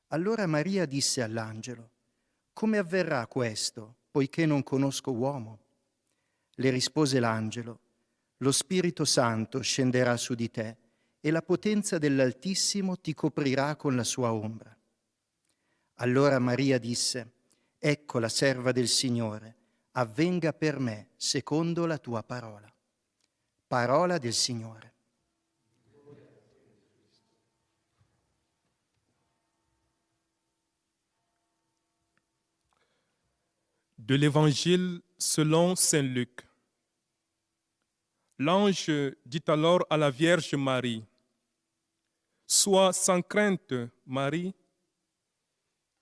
Allora Maria disse all'angelo: «Come avverrà questo, poiché non conosco uomo?» Le rispose l'angelo: «Lo Spirito Santo scenderà su di te e la potenza dell'Altissimo ti coprirà con la sua ombra». Allora Maria disse: «Ecco la serva del Signore, avvenga per me secondo la tua parola». Parola del Signore. De l'Évangile selon saint Luc. L'ange dit alors à la Vierge Marie: Sois sans crainte, Marie,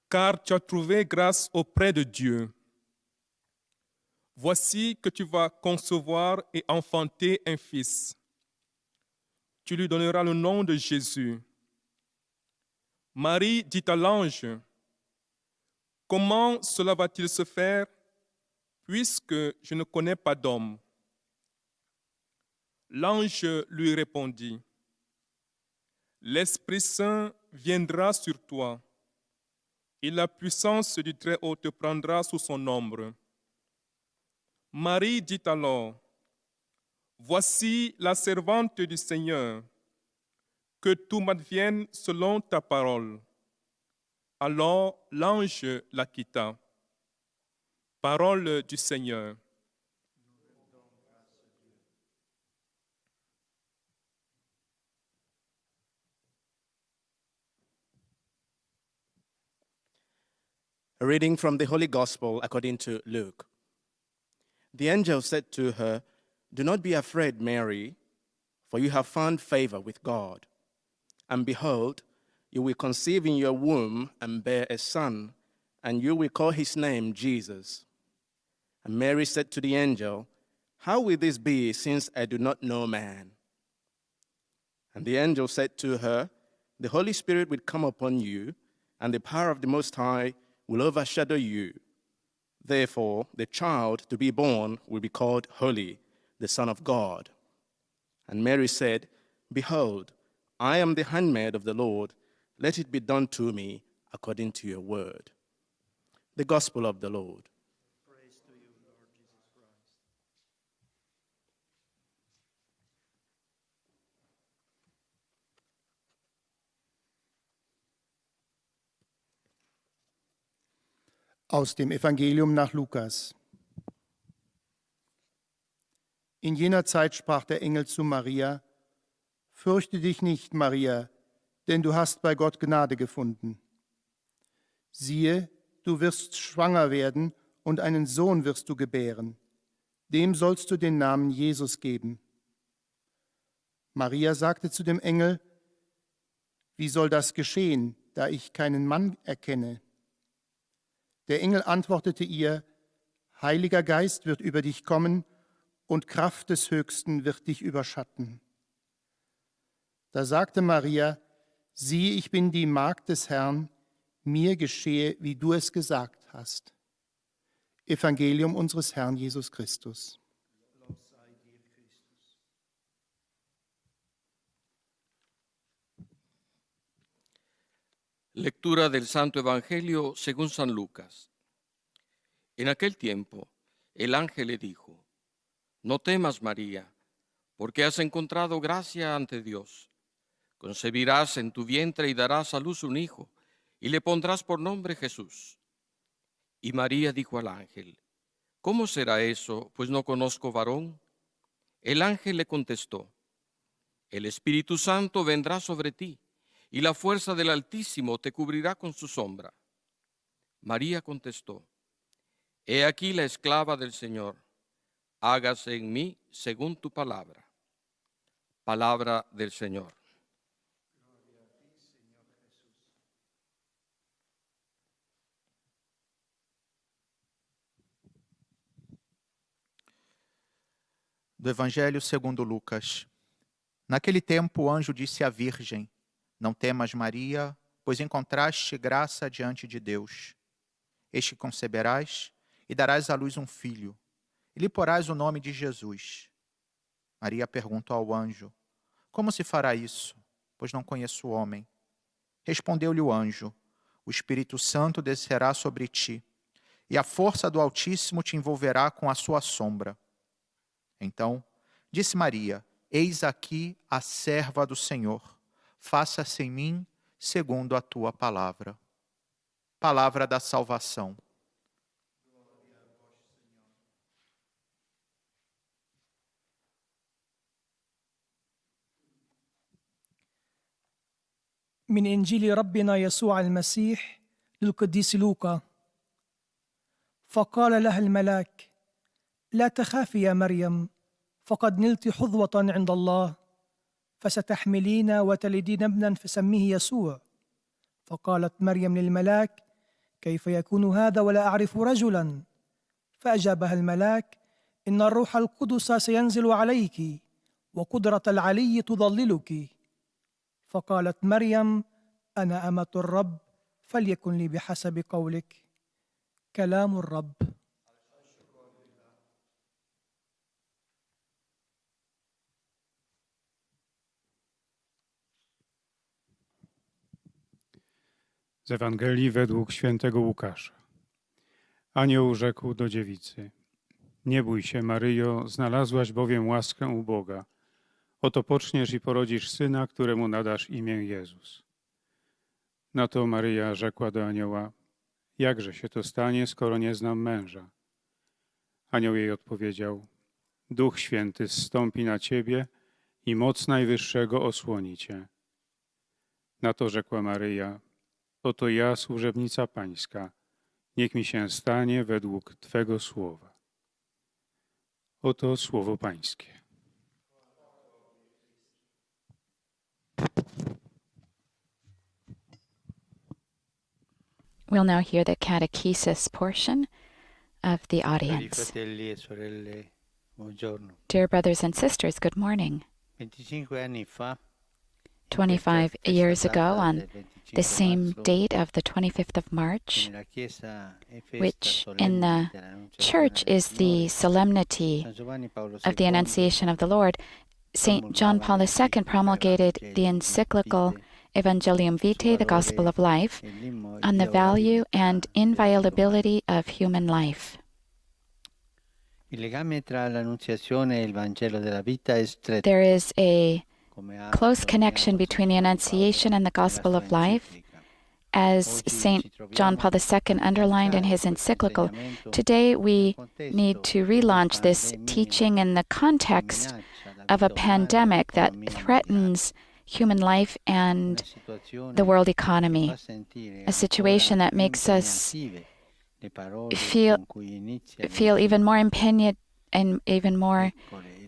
car tu as trouvé grâce auprès de Dieu. Voici que tu vas concevoir et enfanter un fils. Tu lui donneras le nom de Jésus. Marie dit à l'ange: Comment cela va-t-il se faire, puisque je ne connais pas d'homme? L'ange lui répondit: L'Esprit Saint viendra sur toi, et la puissance du Très-Haut te prendra sous son ombre. Marie dit alors: Voici la servante du Seigneur, que tout m'advienne selon ta parole. Alors l'ange la quitta. Parole du Seigneur. A reading from the Holy Gospel according to Luke. The angel said to her, "Do not be afraid, Mary, for you have found favor with God. And behold, you will conceive in your womb and bear a son, and you will call his name Jesus." And Mary said to the angel, "How will this be, since I do not know man?" And the angel said to her, "The Holy Spirit will come upon you, and the power of the Most High will overshadow you. Therefore, the child to be born will be called Holy, the Son of God." And Mary said, "Behold, I am the handmaid of the Lord. Let it be done to me according to your word." The Gospel of the Lord. Praise to you, Lord Jesus Christ. Aus dem Evangelium nach Lukas. In jener Zeit sprach der Engel zu Maria: Fürchte dich nicht, Maria, denn du hast bei Gott Gnade gefunden. Siehe, du wirst schwanger werden und einen Sohn wirst du gebären. Dem sollst du den Namen Jesus geben. Maria sagte zu dem Engel: Wie soll das geschehen, da ich keinen Mann erkenne? Der Engel antwortete ihr: Heiliger Geist wird über dich kommen und Kraft des Höchsten wird dich überschatten. Da sagte Maria: Siehe, ich bin die Magd des Herrn, mir geschehe, wie du es gesagt hast. Evangelium unseres Herrn Jesus Christus. Lectura del Santo Evangelio según San Lucas. En aquel tiempo, el ángel le dijo: No temas, María, porque has encontrado gracia ante Dios. Concebirás en tu vientre y darás a luz un hijo, y le pondrás por nombre Jesús. Y María dijo al ángel: ¿Cómo será eso, pues no conozco varón? El ángel le contestó: El Espíritu Santo vendrá sobre ti, y la fuerza del Altísimo te cubrirá con su sombra. María contestó: He aquí la esclava del Señor, hágase en mí según tu palabra. Palabra del Señor. Do Evangelho segundo Lucas. Naquele tempo o anjo disse à Virgem: Não temas, Maria, pois encontraste graça diante de Deus. Eis que conceberás e darás à luz um filho, e lhe porás o nome de Jesus. Maria perguntou ao anjo: Como se fará isso, pois não conheço o homem? Respondeu-lhe o anjo: O Espírito Santo descerá sobre ti, e a força do Altíssimo te envolverá com a sua sombra. Então, disse Maria: Eis aqui a serva do Senhor. Faça-se em mim segundo a tua palavra. Palavra da salvação. من إنجيل ربنا يسوع المسيح للقديس لوقا. فقال لها الملاك: لا تخافي يا مريم، فقد نلت حظوة عند الله، فستحملين وتلدين ابنا فسميه يسوع. فقالت مريم للملاك: كيف يكون هذا ولا أعرف رجلا؟ فأجابها الملاك: إن الروح القدس سينزل عليك، وقدرة العلي تظللك. فقالت مريم: أنا أمة الرب، فليكن لي بحسب قولك. كلام الرب. Z Ewangelii według świętego Łukasza. Anioł rzekł do dziewicy: Nie bój się, Maryjo, znalazłaś bowiem łaskę u Boga. Oto poczniesz i porodzisz syna, któremu nadasz imię Jezus. Na to Maryja rzekła do anioła: Jakże się to stanie, skoro nie znam męża? Anioł jej odpowiedział: Duch Święty zstąpi na ciebie i moc Najwyższego osłoni cię. Na to rzekła Maryja: Oto ja, służebnica Pańska, niech mi się stanie według Twego słowa. Oto słowo Pańskie. We'll now hear the catechesis portion of the Cari audience. fratelli e sorelle, buongiorno. Dear brothers and sisters, good morning. 25 anni fa, 25 years ago, on del 25 the same marzo, date of the 25th of March, nella chiesa è festa which solenne in the dell'Annunciazione church del is the Signore, solemnity San Giovanni Paolo of the II Annunciation of the Lord, St. John Paul II promulgated the encyclical Evangelium Vitae, the Gospel of Life, on the value and inviolability of human life. Il legame tra l'Annunciazione e il Vangelo della vita è stretto. There is a Come ha close connection sottolineato between the San Giovanni Annunciation and the Paolo Gospel of nella sua Life. enciclica. As St. John Paul II underlined in his encyclical, today we need to relaunch this teaching in the context of a pandemic that threatens human life and the world economy, a situation that makes us feel even more impenitent and even more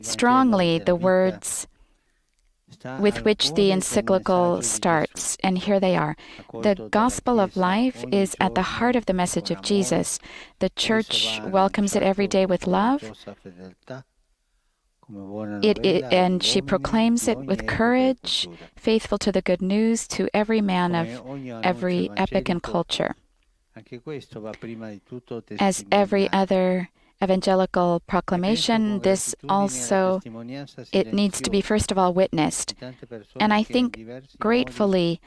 strongly the words with which the encyclical starts. And here they are. The Gospel of Life is at the heart of the message of Jesus. The Church welcomes it every day with love. And she proclaims it with courage, faithful to the good news, to every man of every epoch and culture. As every other evangelical proclamation, this also, it needs to be first of all witnessed. And I think gratefully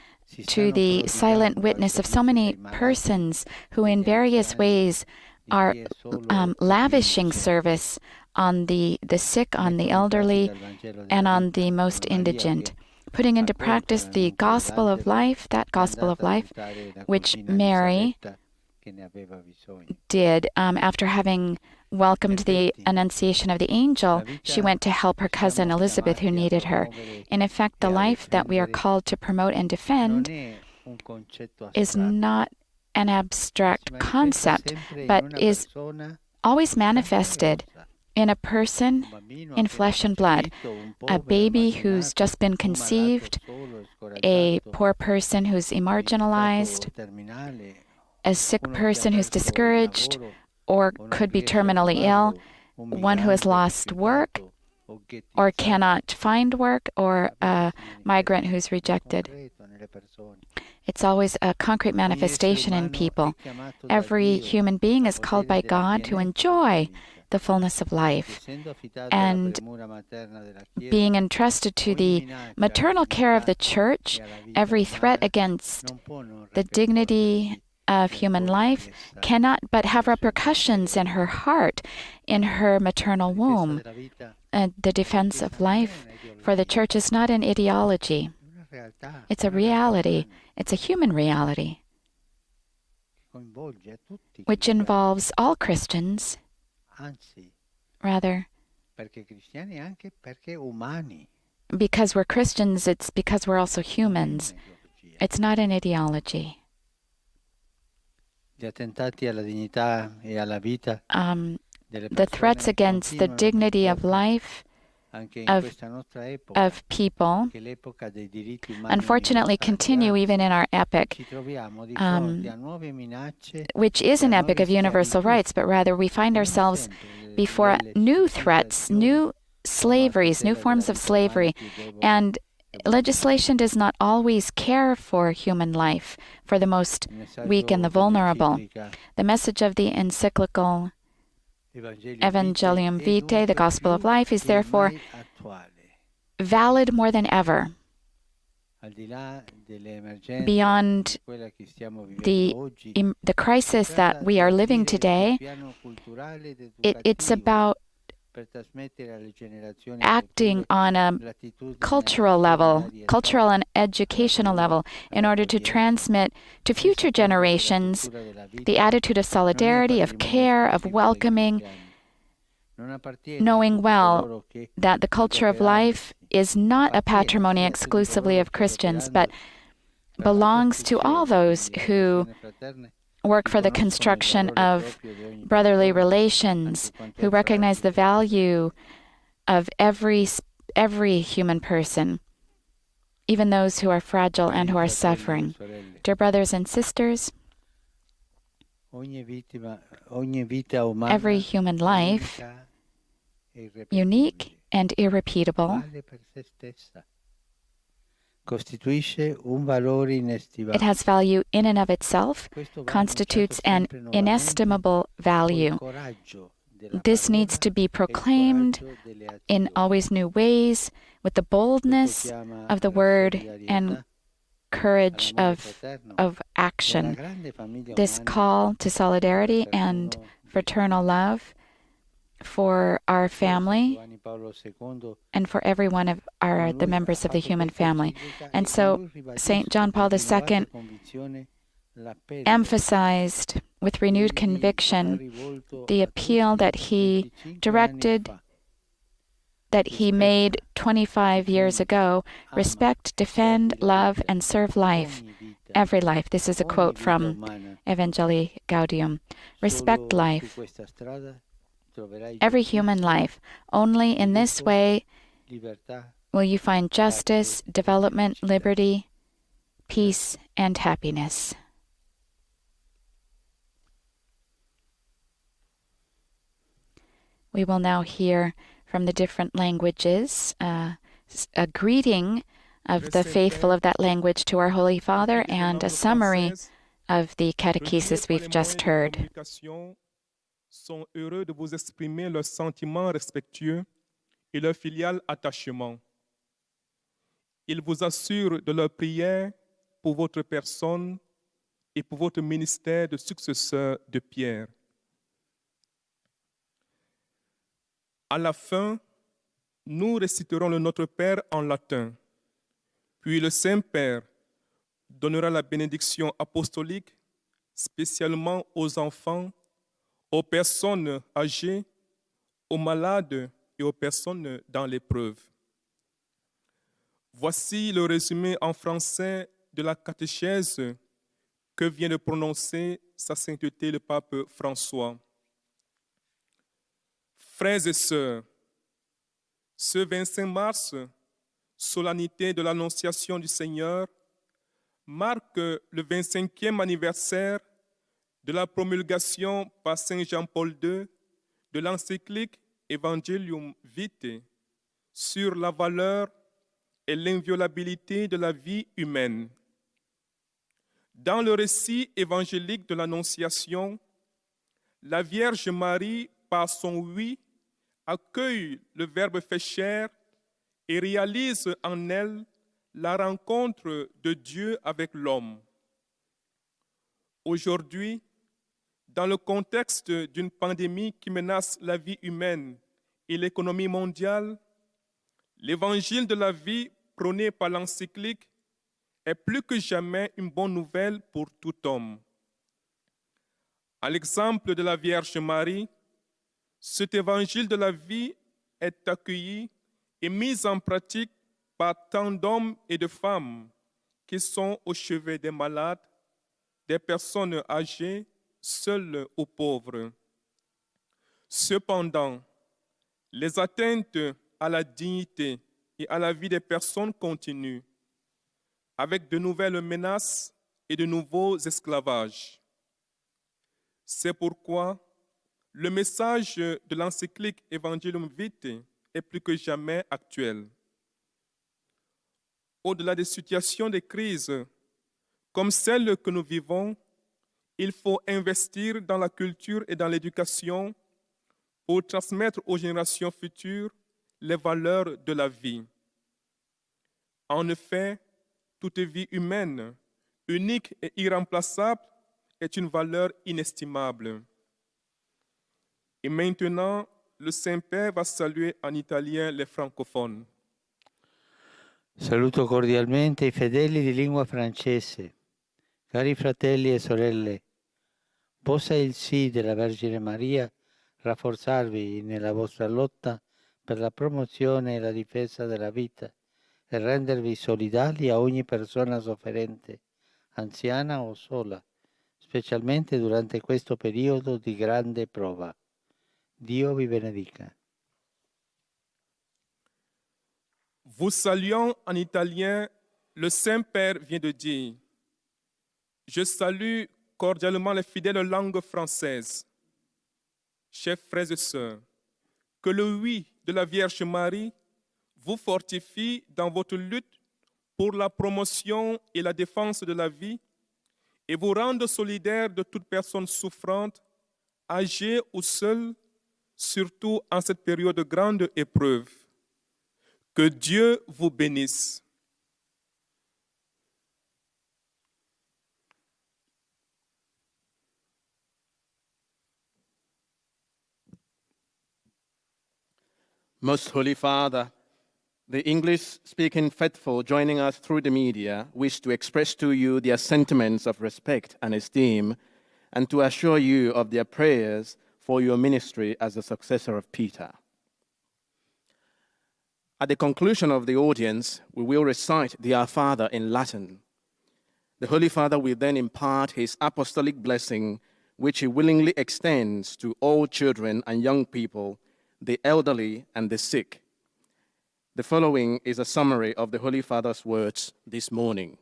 to the silent witness of so many persons who in various ways are lavishing service on the sick, on the elderly, and on the most indigent, putting into practice the gospel of life, that gospel of life, which Mary did after having welcomed the annunciation of the angel. She went to help her cousin Elizabeth, who needed her. In effect, the life that we are called to promote and defend is not an abstract concept, but is always manifested in a person in flesh and blood, a baby who's just been conceived, a poor person who's marginalized, a sick person who's discouraged or could be terminally ill, one who has lost work or cannot find work, or a migrant who's rejected. It's always a concrete manifestation in people. Every human being is called by God to enjoy the fullness of life. And being entrusted to the maternal care of the Church, every threat against the dignity of human life cannot but have repercussions in her heart, in her maternal womb. The defense of life for the Church is not an ideology. It's a reality. It's a human reality, which involves all Christians. Rather, because we're Christians, it's because we're also humans. It's not an ideology. The threats against the dignity of life of people, unfortunately, continue even in our epoch, which is an epoch of universal rights, but rather we find ourselves before new threats, new slaveries, new forms of slavery, and legislation does not always care for human life, for the most weak and the vulnerable. The message of the encyclical Evangelium Vitae, the Gospel of Life, is therefore valid more than ever. Beyond the crisis that we are living today, it's about acting on a cultural level, cultural and educational level, in order to transmit to future generations the attitude of solidarity, of care, of welcoming, knowing well that the culture of life is not a patrimony exclusively of Christians, but belongs to all those who work for the construction of brotherly relations, who recognize the value of every human person, even those who are fragile and who are suffering. Dear brothers and sisters, every human life, unique and irrepeatable, it has value in and of itself, constitutes an inestimable value. This needs to be proclaimed in always new ways, with the boldness of the word and courage of action. This call to solidarity and fraternal love for our family and for every one of the members of the human family. And so St. John Paul II emphasized with renewed conviction the appeal that he directed, that he made 25 years ago: respect, defend, love, and serve life, every life. This is a quote from Evangelii Gaudium. Respect life, every human life. Only in this way will you find justice, development, liberty, peace, and happiness. We will now hear from the different languages a greeting of the faithful of that language to our Holy Father and a summary of the catechesis we've just heard. Sont heureux de vous exprimer leurs sentiments respectueux et leur filial attachement. Ils vous assurent de leur prière pour votre personne et pour votre ministère de successeur de Pierre. À la fin, nous réciterons le Notre Père en latin, puis le Saint-Père donnera la bénédiction apostolique spécialement aux enfants, aux personnes âgées, aux malades et aux personnes dans l'épreuve. Voici le résumé en français de la catéchèse que vient de prononcer Sa Sainteté le Pape François. Frères et sœurs, ce 25 mars, solennité de l'Annonciation du Seigneur, marque le 25e anniversaire de la promulgation par Saint Jean-Paul II de l'encyclique Evangelium Vitae sur la valeur et l'inviolabilité de la vie humaine. Dans le récit évangélique de l'Annonciation, la Vierge Marie, par son oui, accueille le Verbe fait chair et réalise en elle la rencontre de Dieu avec l'homme. Aujourd'hui, dans le contexte d'une pandémie qui menace la vie humaine et l'économie mondiale, l'évangile de la vie prôné par l'encyclique est plus que jamais une bonne nouvelle pour tout homme. À l'exemple de la Vierge Marie, cet évangile de la vie est accueilli et mis en pratique par tant d'hommes et de femmes qui sont au chevet des malades, des personnes âgées, seules ou pauvres. Cependant, les atteintes à la dignité et à la vie des personnes continuent, avec de nouvelles menaces et de nouveaux esclavages. C'est pourquoi le message de l'encyclique Evangelium Vitae est plus que jamais actuel. Au-delà des situations de crise comme celle que nous vivons, il faut investir dans la culture et dans l'éducation pour transmettre aux générations futures les valeurs de la vie. En effet, toute vie humaine, unique et irremplaçable, est une valeur inestimable. Et maintenant, le Saint-Père va saluer en italien les francophones. Saluto cordialmente i fedeli di lingua francese. Cari fratelli e sorelle, possa il sì della Vergine Maria rafforzarvi nella vostra lotta per la promozione e la difesa della vita e rendervi solidali a ogni persona sofferente, anziana o sola, specialmente durante questo periodo di grande prova. Dio vi benedica. Vous saluant en italien, le Saint-Père vient de dire: je salue cordialement les fidèles langues françaises. Chers frères et sœurs, que le oui de la Vierge Marie vous fortifie dans votre lutte pour la promotion et la défense de la vie et vous rende solidaire de toute personne souffrante, âgée ou seule, surtout en cette période de grande épreuve. Que Dieu vous bénisse. Most Holy Father, the English-speaking faithful joining us through the media wish to express to you their sentiments of respect and esteem and to assure you of their prayers for your ministry as the successor of Peter. At the conclusion of the audience, we will recite the Our Father in Latin. The Holy Father will then impart his apostolic blessing, which he willingly extends to all children and young people, the elderly and the sick. The following is a summary of the Holy Father's words this morning.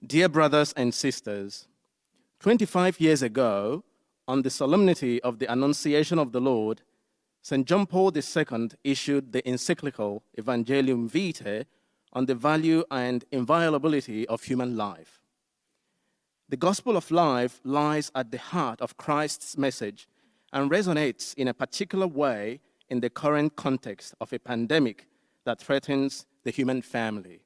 Dear brothers and sisters, 25 years ago, on the solemnity of the Annunciation of the Lord, St. John Paul II issued the encyclical Evangelium Vitae on the value and inviolability of human life. The gospel of life lies at the heart of Christ's message and resonates in a particular way in the current context of a pandemic that threatens the human family.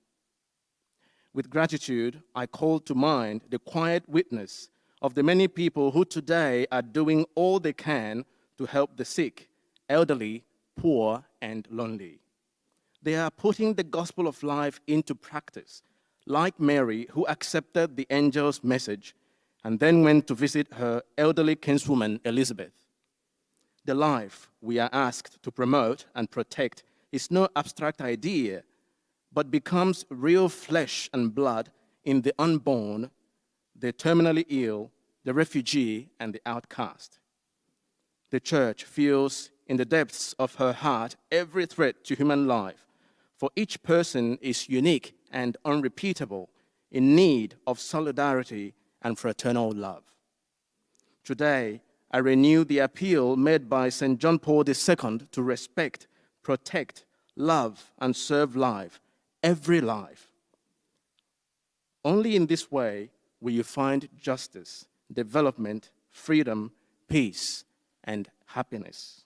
With gratitude, I call to mind the quiet witness of the many people who today are doing all they can to help the sick, elderly, poor, and lonely. They are putting the gospel of life into practice, like Mary, who accepted the angel's message and then went to visit her elderly kinswoman, Elizabeth. The life we are asked to promote and protect is no abstract idea, but becomes real flesh and blood in the unborn, the terminally ill, the refugee, and the outcast. The Church feels in the depths of her heart every threat to human life, for each person is unique and unrepeatable, in need of solidarity and fraternal love. Today, I renew the appeal made by St. John Paul II to respect, protect, love, and serve life, every life. Only in this way will you find justice, development, freedom, peace, and happiness.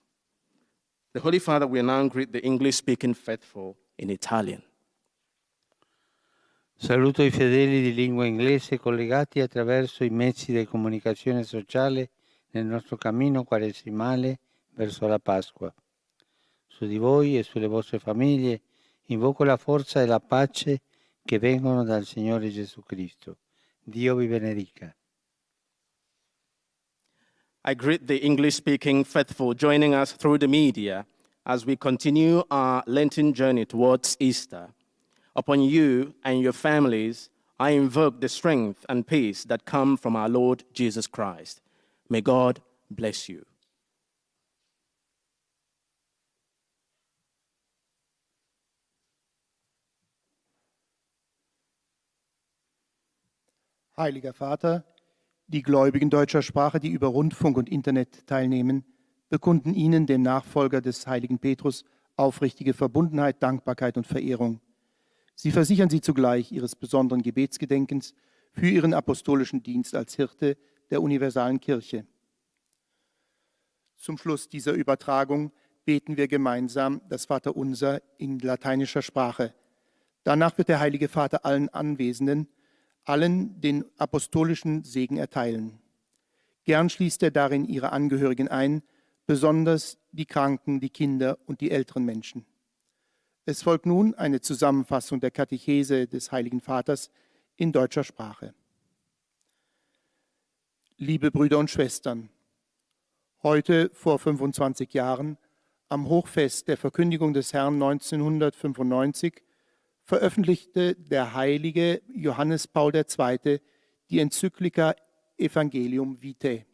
The Holy Father will now greet the English-speaking faithful in Italian. Saluto i fedeli di lingua inglese collegati attraverso i mezzi di comunicazione sociale nel nostro cammino quaresimale verso la Pasqua. Su di voi e sulle vostre famiglie invoco la forza e la pace che vengono dal Signore Gesù Cristo. Dio vi benedica. I greet the English-speaking faithful joining us through the media as we continue our Lenten journey towards Easter. Upon you and your families, I invoke the strength and peace that come from our Lord Jesus Christ. May God bless you. Heiliger Vater, die Gläubigen deutscher Sprache, die über Rundfunk und Internet teilnehmen, bekunden Ihnen, dem Nachfolger des heiligen Petrus, aufrichtige Verbundenheit, Dankbarkeit und Verehrung. Sie versichern Sie zugleich Ihres besonderen Gebetsgedenkens für Ihren apostolischen Dienst als Hirte der universalen Kirche. Zum Schluss dieser Übertragung beten wir gemeinsam das Vaterunser in lateinischer Sprache. Danach wird der Heilige Vater allen Anwesenden, allen den apostolischen Segen erteilen. Gern schließt er darin ihre Angehörigen ein, besonders die Kranken, die Kinder und die älteren Menschen. Es folgt nun eine Zusammenfassung der Katechese des Heiligen Vaters in deutscher Sprache. Liebe Brüder und Schwestern, heute vor 25 Jahren, am Hochfest der Verkündigung des Herrn 1995, veröffentlichte der heilige Johannes Paul II. Die Enzyklika Evangelium Vitae.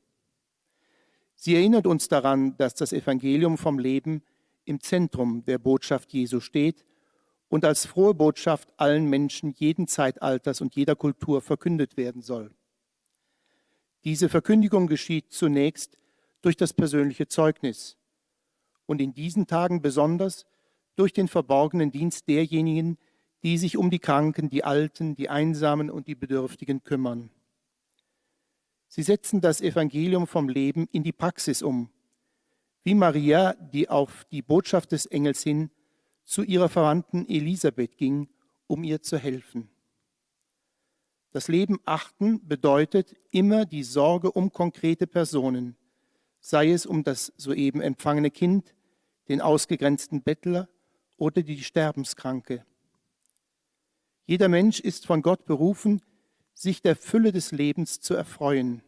Sie erinnert uns daran, dass das Evangelium vom Leben im Zentrum der Botschaft Jesu steht und als frohe Botschaft allen Menschen jeden Zeitalters und jeder Kultur verkündet werden soll. Diese Verkündigung geschieht zunächst durch das persönliche Zeugnis und in diesen Tagen besonders durch den verborgenen Dienst derjenigen, die sich um die Kranken, die Alten, die Einsamen und die Bedürftigen kümmern. Sie setzen das Evangelium vom Leben in die Praxis um, wie Maria, die auf die Botschaft des Engels hin zu ihrer Verwandten Elisabeth ging, um ihr zu helfen. Das Leben achten bedeutet immer die Sorge um konkrete Personen, sei es um das soeben empfangene Kind, den ausgegrenzten Bettler oder die Sterbenskranke. Jeder Mensch ist von Gott berufen, sich der Fülle des Lebens zu erfreuen.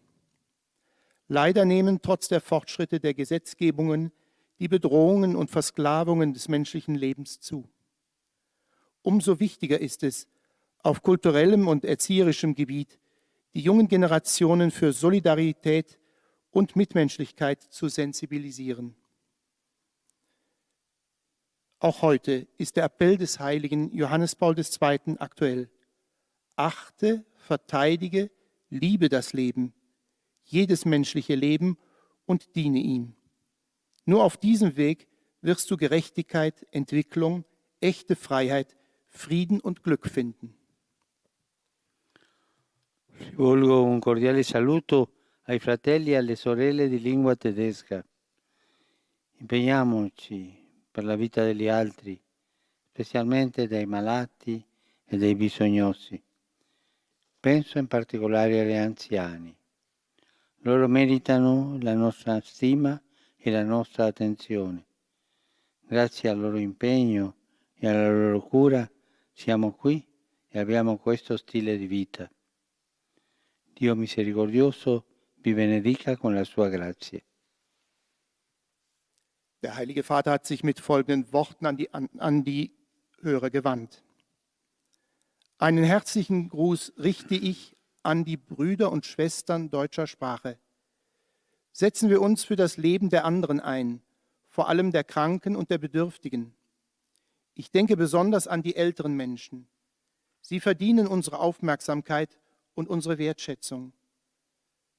Leider nehmen trotz der Fortschritte der Gesetzgebungen die Bedrohungen und Versklavungen des menschlichen Lebens zu. Umso wichtiger ist es, auf kulturellem und erzieherischem Gebiet die jungen Generationen für Solidarität und Mitmenschlichkeit zu sensibilisieren. Auch heute ist der Appell des heiligen Johannes Paul II. Aktuell. Achte, verteidige, liebe das Leben, jedes menschliche Leben und diene ihm. Nur auf diesem Weg wirst du Gerechtigkeit, Entwicklung, echte Freiheit, Frieden und Glück finden. Rivolgo un cordiale saluto ai fratelli e alle sorelle di lingua tedesca. Impegniamoci per la vita degli altri, specialmente dei malati e dei bisognosi. Penso in particolare agli anziani. Loro meritano la nostra stima e la nostra attenzione. Grazie al loro impegno e alla loro cura siamo qui e abbiamo questo stile di vita. Dio misericordioso vi benedica con la sua grazia. Der Heilige Vater hat sich mit folgenden Worten an die Hörer gewandt. Einen herzlichen Gruß richte ich an die Brüder und Schwestern deutscher Sprache. Setzen wir uns für das Leben der anderen ein, vor allem der Kranken und der Bedürftigen. Ich denke besonders an die älteren Menschen. Sie verdienen unsere Aufmerksamkeit und unsere Wertschätzung.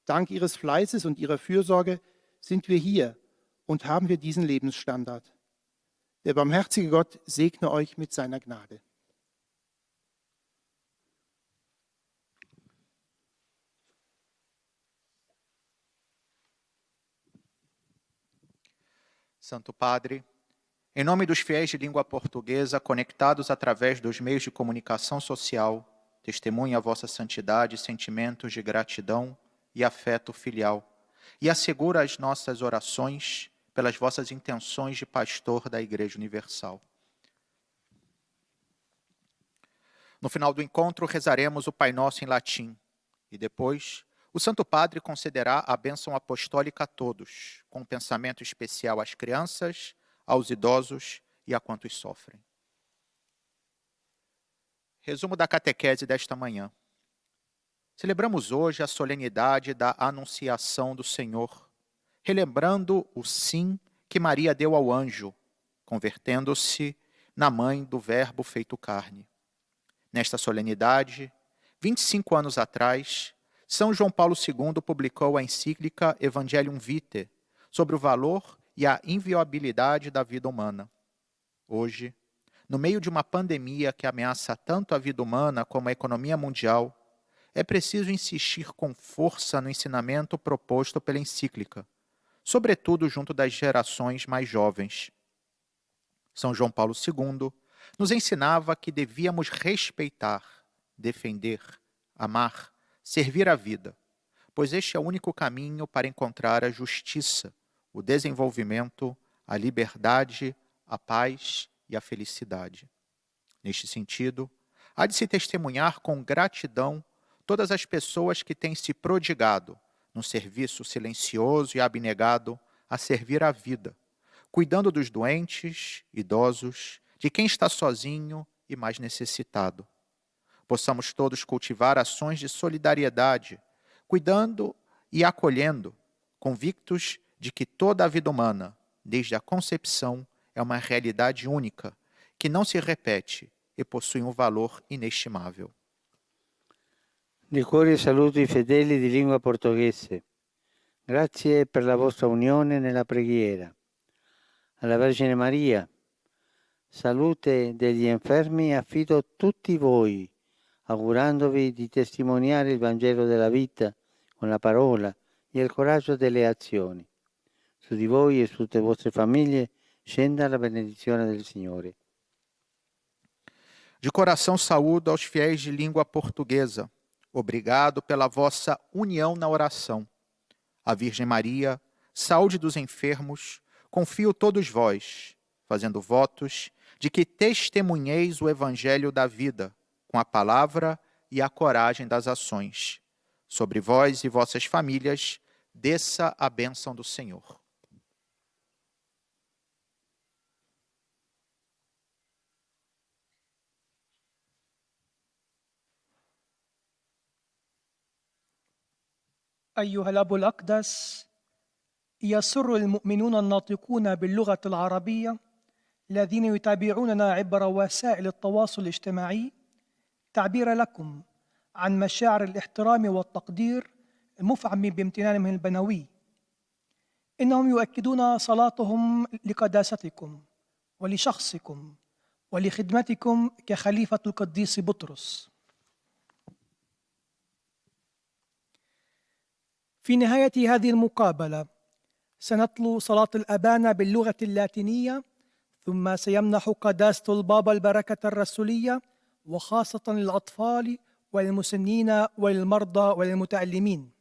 Dank ihres Fleißes und ihrer Fürsorge sind wir hier und haben wir diesen Lebensstandard. Der barmherzige Gott segne euch mit seiner Gnade. Santo Padre, em nome dos fiéis de língua portuguesa conectados através dos meios de comunicação social, testemunha a vossa santidade e sentimentos de gratidão e afeto filial, e assegura as nossas orações pelas vossas intenções de pastor da Igreja Universal. No final do encontro, rezaremos o Pai Nosso em latim, e depois o Santo Padre concederá a bênção apostólica a todos, com um pensamento especial às crianças, aos idosos e a quantos sofrem. Resumo da catequese desta manhã. Celebramos hoje a solenidade da Anunciação do Senhor, relembrando o sim que Maria deu ao anjo, convertendo-se na mãe do Verbo feito carne. Nesta solenidade, 25 anos atrás, São João Paulo II publicou a encíclica Evangelium Vitae, sobre o valor e a inviolabilidade da vida humana. Hoje, no meio de uma pandemia que ameaça tanto a vida humana como a economia mundial, é preciso insistir com força no ensinamento proposto pela encíclica, sobretudo junto das gerações mais jovens. São João Paulo II nos ensinava que devíamos respeitar, defender, amar, servir a vida, pois este é o único caminho para encontrar a justiça, o desenvolvimento, a liberdade, a paz e a felicidade. Neste sentido, há de se testemunhar com gratidão todas as pessoas que têm se prodigado num serviço silencioso e abnegado a servir a vida, cuidando dos doentes, idosos, de quem está sozinho e mais necessitado. Possamos todos cultivar ações de solidariedade, cuidando e acolhendo, convictos de que toda a vida humana, desde a concepção, é uma realidade única, que não se repete e possui um valor inestimável. Di cuore saluto i fedeli di lingua portoghese. Grazie per la vostra unione nella preghiera. Alla Vergine Maria, salute degli infermi, affido tutti voi, augurandovi di testimoniare il Vangelo della vita con la parola e il coraggio delle azioni. Su di voi e su tutte le vostre famiglie scenda la benedizione del Signore. De coração saúdo aos fiéis de língua portuguesa. Obrigado pela vossa união na oração. A Virgem Maria, saúde dos enfermos, confio todos vós, fazendo votos de que testemunheis o Evangelho da vida, com a palavra e a coragem das ações. Sobre vós e vossas famílias, desça a bênção do Senhor. أيها الأب الأقدس، يسر المؤمنون الناطقون باللغة العربية الذين يتابعوننا عبر وسائل التواصل الاجتماعي تعبير لكم عن مشاعر الاحترام والتقدير المفعم بامتنانهم البنوي. إنهم يؤكدون صلاتهم لقداستكم ولشخصكم ولخدمتكم كخليفة القديس بطرس. في نهاية هذه المقابلة سنتلو صلاة الأبانة باللغة اللاتينية، ثم سيمنح قداسة البابا البركة الرسولية، وخاصة للأطفال والمسنين والمرضى والمتألمين.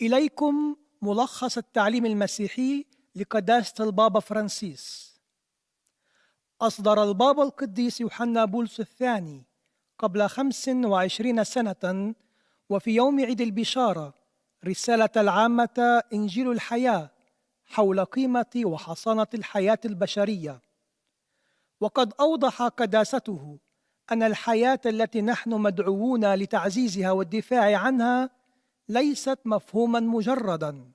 إليكم ملخص التعليم المسيحي لقداسة البابا فرانسيس. أصدر البابا القديس يوحنا بولس الثاني قبل 25 سنة وفي يوم عيد البشارة رسالة العامة إنجيل الحياة حول قيمة وحصانة الحياة البشرية، وقد أوضح قداسته أن الحياة التي نحن مدعوون لتعزيزها والدفاع عنها ليست مفهوما مجردا،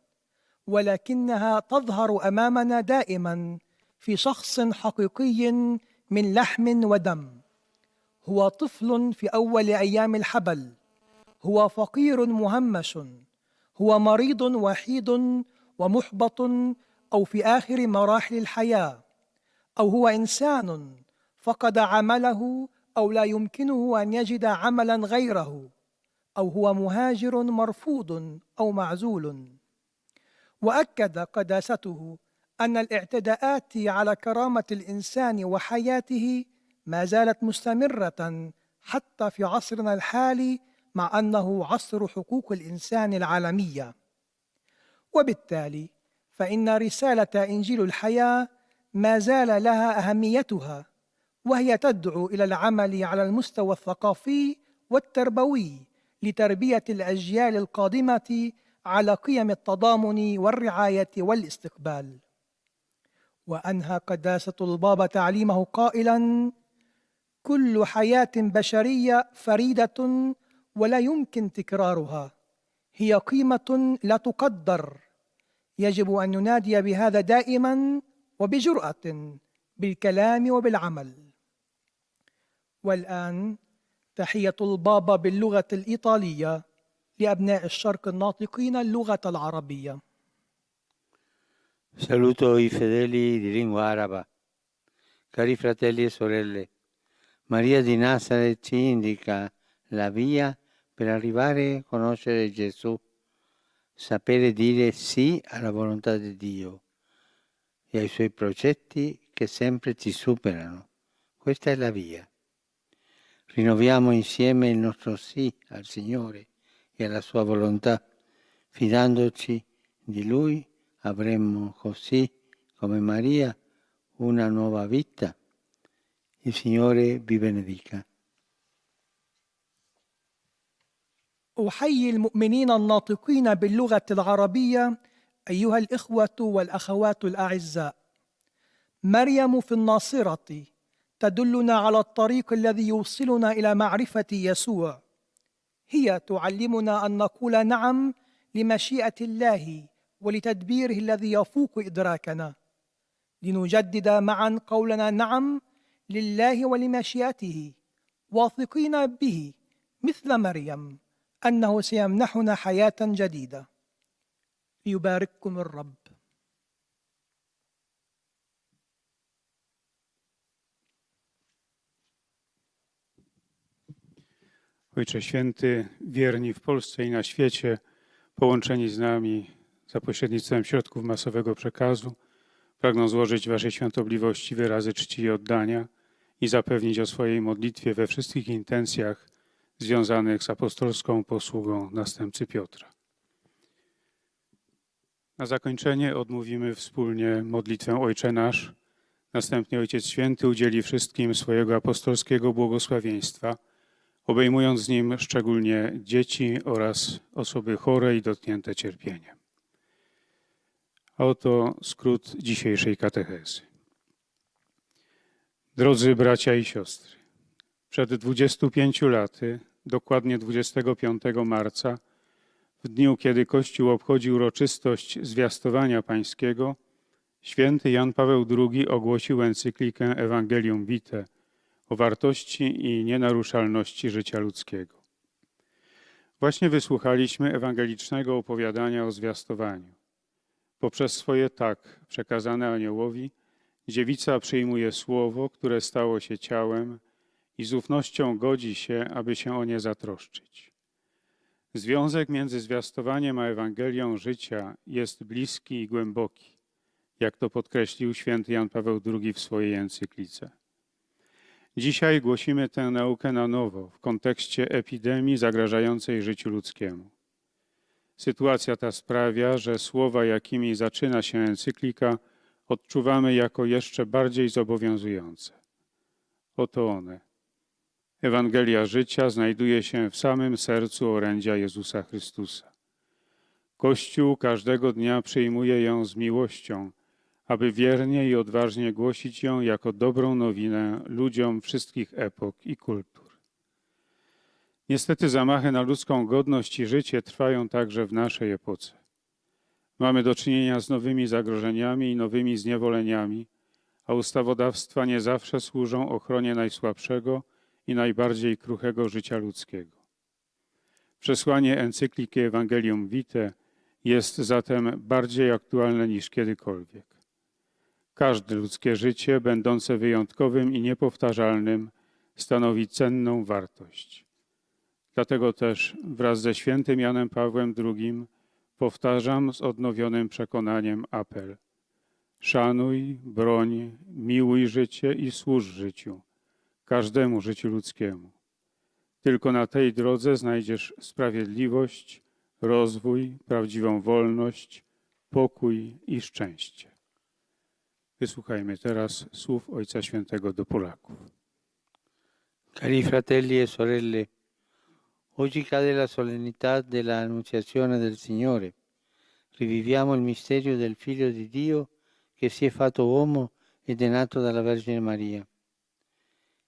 ولكنها تظهر أمامنا دائما في شخص حقيقي من لحم ودم. هو طفل في أول أيام الحبل، هو فقير مهمش، هو مريض وحيد ومحبط أو في آخر مراحل الحياة، أو هو إنسان فقد عمله أو لا يمكنه أن يجد عملا غيره، أو هو مهاجر مرفوض أو معزول. وأكد قداسته أن الاعتداءات على كرامة الإنسان وحياته ما زالت مستمرة حتى في عصرنا الحالي، مع أنه عصر حقوق الإنسان العالمية. وبالتالي فإن رسالة إنجيل الحياة ما زال لها أهميتها، وهي تدعو إلى العمل على المستوى الثقافي والتربوي لتربية الأجيال القادمة على قيم التضامن والرعاية والاستقبال. وأنهى قداسة البابا تعليمه قائلاً: كل حياة بشرية فريدة ولا يمكن تكرارها، هي قيمة لا تقدر، يجب أن ننادي بهذا دائماً وبجرأة بالكلام وبالعمل. والآن تحية البابا باللغة الإيطالية لأبناء الشرق الناطقين اللغة العربية. Saluto i fedeli di lingua araba. Cari fratelli e sorelle, Maria di Nazareth ci indica la via per arrivare a conoscere Gesù, sapere dire sì alla volontà di Dio e ai suoi progetti che sempre ci superano. Questa è la via. Rinnoviamo insieme il nostro sì al Signore e alla sua volontà, fidandoci di Lui. Avremmo così, come Maria, una nuova vita. Il Signore vi benedica. أحيي المؤمنين الناطقين باللغة العربية أيها الإخوة والأخوات الأعزاء. مريم في الناصرة تدلنا على الطريق الذي يوصلنا إلى معرفة يسوع. هي تعلمنا أن نقول نعم لمشيئة الله ولتدبيره الذي يفوق إدراكنا، لنجدد معا قولنا نعم لله ولمشيئته، واثقين به مثل مريم أنه سيمنحنا حياة جديدة. ليبارككم الرب. Ojcze Święty, wierni w Polsce i na świecie, połączeni z nami za pośrednictwem środków masowego przekazu, pragną złożyć Waszej świątobliwości wyrazy czci i oddania i zapewnić o swojej modlitwie we wszystkich intencjach związanych z apostolską posługą następcy Piotra. Na zakończenie odmówimy wspólnie modlitwę Ojcze Nasz. Następnie Ojciec Święty udzieli wszystkim swojego apostolskiego błogosławieństwa, obejmując z nim szczególnie dzieci oraz osoby chore i dotknięte cierpieniem. A oto skrót dzisiejszej katechezy. Drodzy bracia i siostry, przed 25 laty, dokładnie 25 marca, w dniu, kiedy Kościół obchodził uroczystość zwiastowania pańskiego, święty Jan Paweł II ogłosił encyklikę Evangelium Vitae o wartości i nienaruszalności życia ludzkiego. Właśnie wysłuchaliśmy ewangelicznego opowiadania o zwiastowaniu. Poprzez swoje tak przekazane aniołowi, dziewica przyjmuje słowo, które stało się ciałem i z ufnością godzi się, aby się o nie zatroszczyć. Związek między zwiastowaniem a Ewangelią życia jest bliski i głęboki, jak to podkreślił święty Jan Paweł II w swojej encyklice. Dzisiaj głosimy tę naukę na nowo w kontekście epidemii zagrażającej życiu ludzkiemu. Sytuacja ta sprawia, że słowa, jakimi zaczyna się encyklika, odczuwamy jako jeszcze bardziej zobowiązujące. Oto one. Ewangelia życia znajduje się w samym sercu orędzia Jezusa Chrystusa. Kościół każdego dnia przyjmuje ją z miłością, aby wiernie i odważnie głosić ją jako dobrą nowinę ludziom wszystkich epok i kultur. Niestety zamachy na ludzką godność i życie trwają także w naszej epoce. Mamy do czynienia z nowymi zagrożeniami i nowymi zniewoleniami, a ustawodawstwa nie zawsze służą ochronie najsłabszego i najbardziej kruchego życia ludzkiego. Przesłanie encykliki Evangelium Vitae jest zatem bardziej aktualne niż kiedykolwiek. Każde ludzkie życie, będące wyjątkowym i niepowtarzalnym, stanowi cenną wartość. Dlatego też wraz ze świętym Janem Pawłem II powtarzam z odnowionym przekonaniem apel. Szanuj, broń, miłuj życie i służ życiu, każdemu życiu ludzkiemu. Tylko na tej drodze znajdziesz sprawiedliwość, rozwój, prawdziwą wolność, pokój i szczęście. Wysłuchajmy teraz słów Ojca Świętego do Polaków. Cari fratelli e sorelle, oggi cade la solennità della Annunciazione del Signore. Riviviamo il misterio del Figlio di Dio che si è fatto uomo ed è nato dalla Vergine Maria.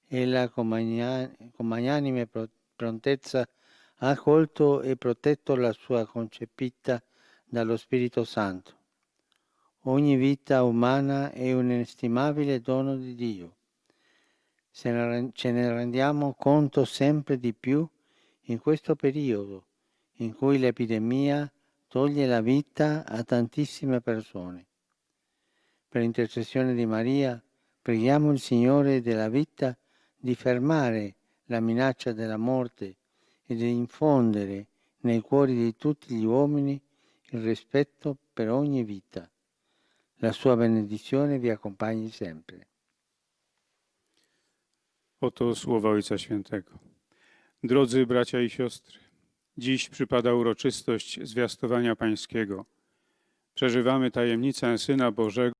Ella con magnanime prontezza ha accolto e protetto la sua concepita dallo Spirito Santo. Ogni vita umana è un inestimabile dono di Dio. Ce ne rendiamo conto sempre di più in questo periodo in cui l'epidemia toglie la vita a tantissime persone. Per intercessione di Maria, preghiamo il Signore della vita di fermare la minaccia della morte e di infondere nei cuori di tutti gli uomini il rispetto per ogni vita. La sua benedizione vi accompagni sempre. Oto słowa Ojca Świętego. Drodzy bracia i siostry, dziś przypada uroczystość zwiastowania Pańskiego. Przeżywamy tajemnicę Syna Bożego,